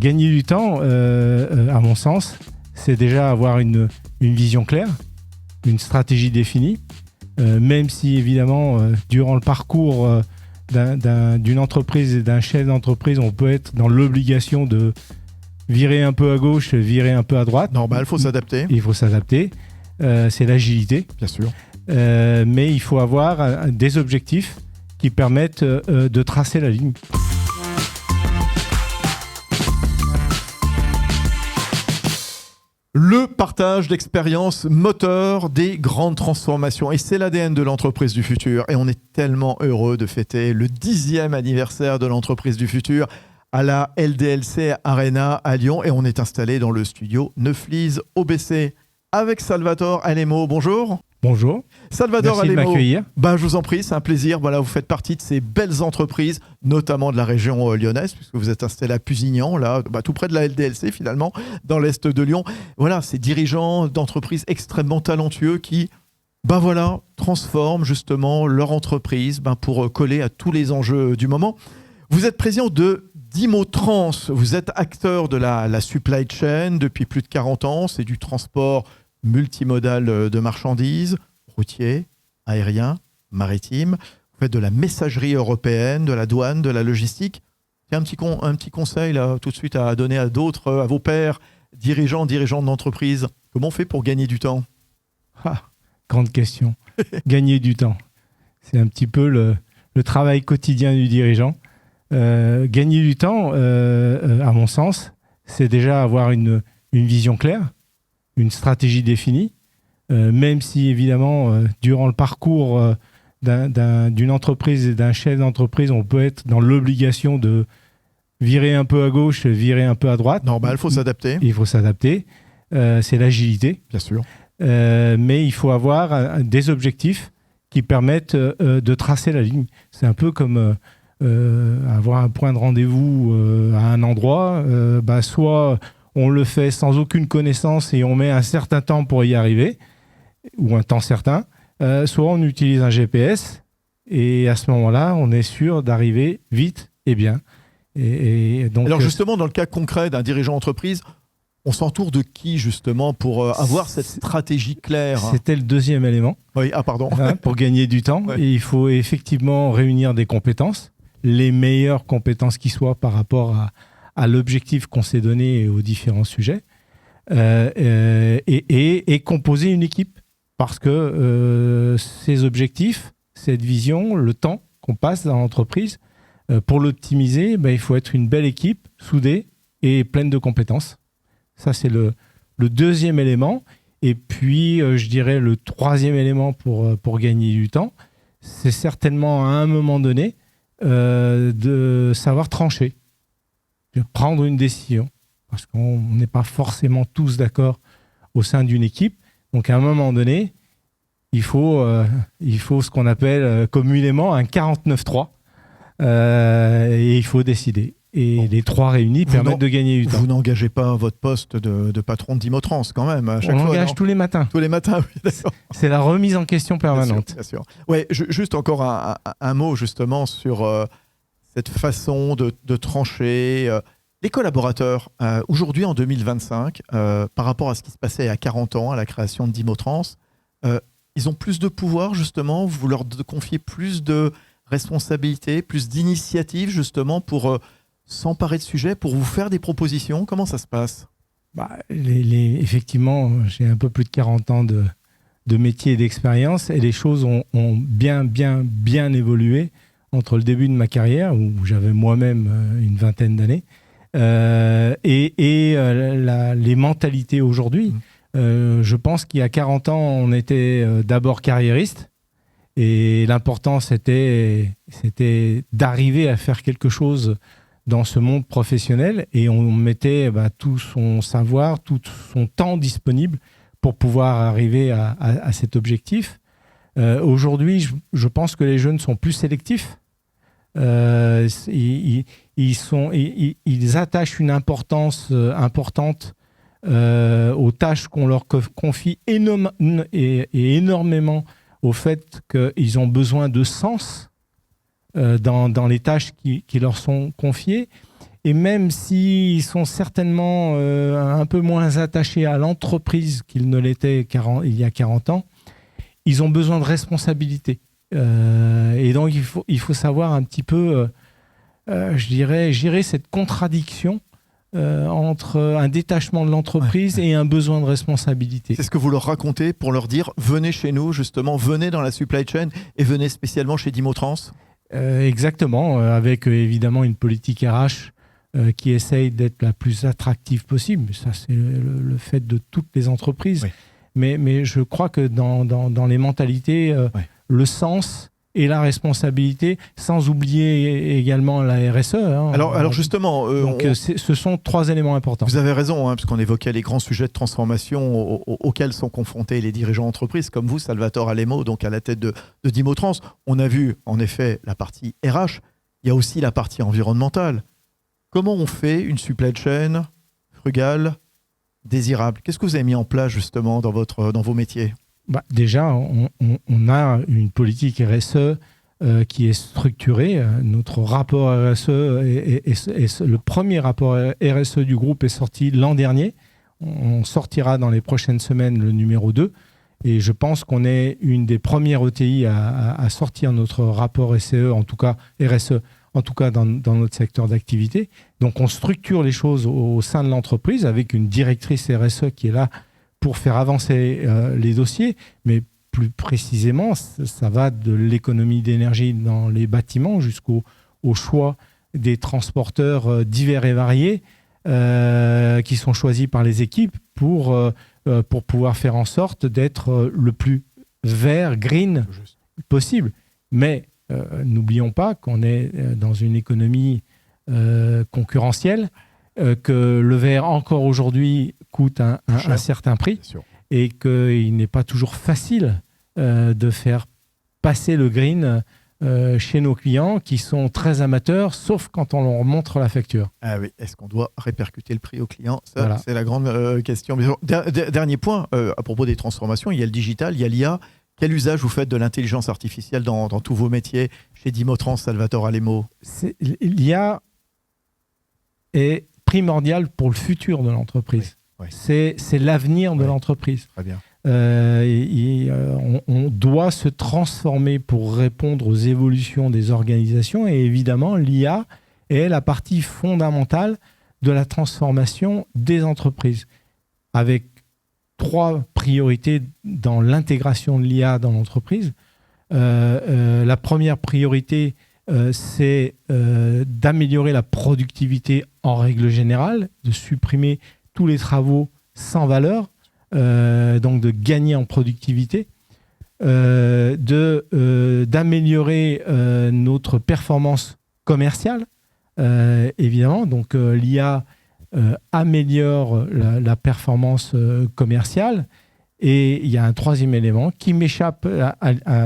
Gagner du temps, à mon sens, c'est déjà avoir une vision claire, une stratégie définie, même si évidemment, durant le parcours d'une entreprise et d'un chef d'entreprise, on peut être dans l'obligation de virer un peu à gauche, virer un peu à droite. Normal, il faut s'adapter. Il faut s'adapter. C'est l'agilité. Bien sûr. Mais il faut avoir des objectifs qui permettent de tracer la ligne. Le partage d'expériences moteur des grandes transformations. Et c'est l'ADN de l'entreprise du futur. Et on est tellement heureux de fêter le 10e anniversaire de l'entreprise du futur à la LDLC Arena à Lyon. Et on est installé dans le studio Neuflize OBC avec Salvatore Alemo. Bonjour. Bonjour. Salvatore Merci Alemo. de m'accueillir. Je vous en prie, c'est un plaisir. Voilà, vous faites partie de ces belles entreprises, notamment de la région lyonnaise, puisque vous êtes installé à Pusignan, là, tout près de la LDLC finalement, dans l'est de Lyon. Voilà, ces dirigeants d'entreprises extrêmement talentueux qui, transforment justement leur entreprise pour coller à tous les enjeux du moment. Vous êtes président de Dimotrans, vous êtes acteur de la supply chain depuis plus de 40 ans, c'est du transport multimodal de marchandises, routier, aérien, maritime. Vous faites de la messagerie européenne, de la douane, de la logistique. Il y a un petit conseil là, tout de suite à donner à d'autres, à vos pairs, dirigeants d'entreprise. Comment on fait pour gagner du temps ? Grande question. Gagner du temps. C'est un petit peu le travail quotidien du dirigeant. Gagner du temps, à mon sens, c'est déjà avoir une vision claire, une stratégie définie, même si évidemment, durant le parcours d'une entreprise et d'un chef d'entreprise, on peut être dans l'obligation de virer un peu à gauche, virer un peu à droite. Normal, il faut s'adapter. Il faut s'adapter. C'est l'agilité. Bien sûr. Mais il faut avoir des objectifs qui permettent de tracer la ligne. C'est un peu comme avoir un point de rendez-vous à un endroit. Soit on le fait sans aucune connaissance et on met un certain temps pour y arriver, ou un temps certain. Soit on utilise un GPS et à ce moment-là, on est sûr d'arriver vite et bien. Et donc, alors justement, dans le cas concret d'un dirigeant d'entreprise, on s'entoure de qui justement pour avoir cette stratégie claire ? C'était le deuxième élément. Oui, pardon. Pour gagner du temps. Ouais. Et il faut effectivement réunir des compétences, les meilleures compétences qui soient par rapport à l'objectif qu'on s'est donné et aux différents sujets, et composer une équipe. Parce que ces objectifs, cette vision, le temps qu'on passe dans l'entreprise, pour l'optimiser, il faut être une belle équipe, soudée et pleine de compétences. Ça, c'est le deuxième élément. Et puis, je dirais, le troisième élément pour gagner du temps, c'est certainement à un moment donné de savoir trancher, de prendre une décision. Parce qu'on n'est pas forcément tous d'accord au sein d'une équipe. Donc, à un moment donné, il faut ce qu'on appelle communément un 49-3. Et il faut décider. Et les trois réunis permettent de gagner du temps. Vous n'engagez pas votre poste de patron de Dimotrans quand même à chaque fois. On l'engage tous les matins. Tous les matins, oui, d'accord. C'est la remise en question permanente. Bien sûr. Ouais, juste encore un mot justement sur cette façon de trancher. Les collaborateurs, aujourd'hui en 2025, par rapport à ce qui se passait il y a 40 ans, à la création de Dimotrans, ils ont plus de pouvoir justement, vous leur confiez plus de responsabilités, plus d'initiatives justement pour s'emparer de sujets, pour vous faire des propositions. Comment ça se passe ? Effectivement, j'ai un peu plus de 40 ans de métier et d'expérience et les choses ont bien évolué entre le début de ma carrière, où j'avais moi-même une vingtaine d'années, et les mentalités aujourd'hui. Je pense qu'il y a 40 ans, on était d'abord carriériste et l'important, c'était d'arriver à faire quelque chose dans ce monde professionnel et on mettait tout son savoir, tout son temps disponible pour pouvoir arriver à cet objectif. Aujourd'hui, je pense que les jeunes sont plus sélectifs. Ils attachent une importance importante aux tâches qu'on leur confie énormément au fait qu'ils ont besoin de sens dans les tâches qui leur sont confiées. Et même s'ils sont certainement un peu moins attachés à l'entreprise qu'ils ne l'étaient il y a 40 ans, ils ont besoin de responsabilité. Et donc, il faut savoir un petit peu, je dirais, gérer cette contradiction entre un détachement de l'entreprise et un besoin de responsabilité. C'est ce que vous leur racontez pour leur dire « Venez chez nous, justement, venez dans la supply chain et venez spécialement chez Dimotrans ». Exactement, avec évidemment une politique RH qui essaye d'être la plus attractive possible. Ça, c'est le fait de toutes les entreprises. Oui. Mais je crois que dans les mentalités, le sens et la responsabilité, sans oublier également la RSE. Alors justement... ce sont 3 éléments importants. Vous avez raison, parce qu'on évoquait les grands sujets de transformation auxquels sont confrontés les dirigeants d'entreprise, comme vous, Salvatore Alemo, donc à la tête de Dimotrans. On a vu, en effet, la partie RH. Il y a aussi la partie environnementale. Comment on fait une supply chain frugale, désirable? Qu'est-ce que vous avez mis en place, justement, dans vos métiers? Déjà, on a une politique RSE qui est structurée. Notre rapport RSE, le premier rapport RSE du groupe est sorti l'an dernier. On sortira dans les prochaines semaines le numéro 2. Et je pense qu'on est une des premières ETI à sortir notre rapport RSE, en tout cas dans notre secteur d'activité. Donc on structure les choses au sein de l'entreprise avec une directrice RSE qui est là pour faire avancer les dossiers, mais plus précisément, ça va de l'économie d'énergie dans les bâtiments jusqu'au choix des transporteurs divers et variés qui sont choisis par les équipes pour pouvoir faire en sorte d'être le plus vert, green possible. Mais n'oublions pas qu'on est dans une économie concurrentielle, que le verre, encore aujourd'hui, coûte un certain prix et qu'il n'est pas toujours facile de faire passer le green chez nos clients qui sont très amateurs, sauf quand on leur montre la facture. Ah oui, est-ce qu'on doit répercuter le prix au client? Ça, c'est la grande question. Dernier point, à propos des transformations, il y a le digital, il y a l'IA. Quel usage vous faites de l'intelligence artificielle dans tous vos métiers chez Dimotrans, Salvatore Alemo? L'IA est primordial pour le futur de l'entreprise. Oui. C'est l'avenir de l'entreprise. Très bien. On doit se transformer pour répondre aux évolutions des organisations et évidemment, l'IA est la partie fondamentale de la transformation des entreprises avec 3 priorités dans l'intégration de l'IA dans l'entreprise. La première priorité, c'est d'améliorer la productivité en règle générale, de supprimer tous les travaux sans valeur, donc de gagner en productivité, d'améliorer notre performance commerciale, évidemment. Donc l'IA améliore la performance commerciale. Et il y a un 3e élément qui m'échappe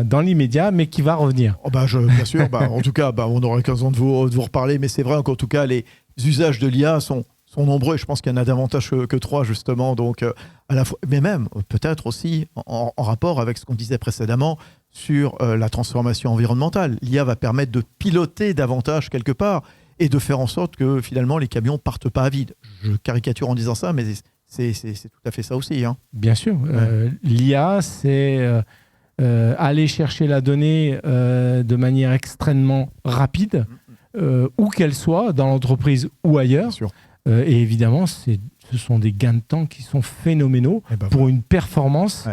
dans l'immédiat, mais qui va revenir. Bien sûr, en tout cas, on aura l'occasion de vous reparler, mais c'est vrai qu'en tout cas, les usages de l'IA sont nombreux, et je pense qu'il y en a davantage que 3, justement, donc, à la fois, mais même peut-être aussi en rapport avec ce qu'on disait précédemment sur la transformation environnementale. L'IA va permettre de piloter davantage quelque part et de faire en sorte que finalement les camions ne partent pas à vide. Je caricature en disant ça, mais c'est tout à fait ça aussi. Bien sûr. L'IA, c'est aller chercher la donnée de manière extrêmement rapide, où qu'elle soit, dans l'entreprise ou ailleurs. Bien sûr. Et évidemment, ce sont des gains de temps qui sont phénoménaux pour une performance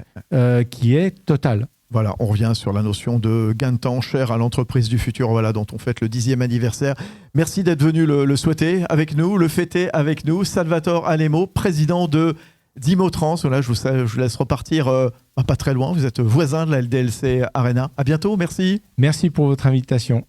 qui est totale. Voilà, on revient sur la notion de gain de temps cher à l'entreprise du futur, dont on fête le 10e anniversaire. Merci d'être venu le souhaiter avec nous, le fêter avec nous. Salvatore Alemo, président de Dimotrans. Voilà, je vous laisse repartir pas très loin. Vous êtes voisin de la LDLC Arena. À bientôt, merci. Merci pour votre invitation.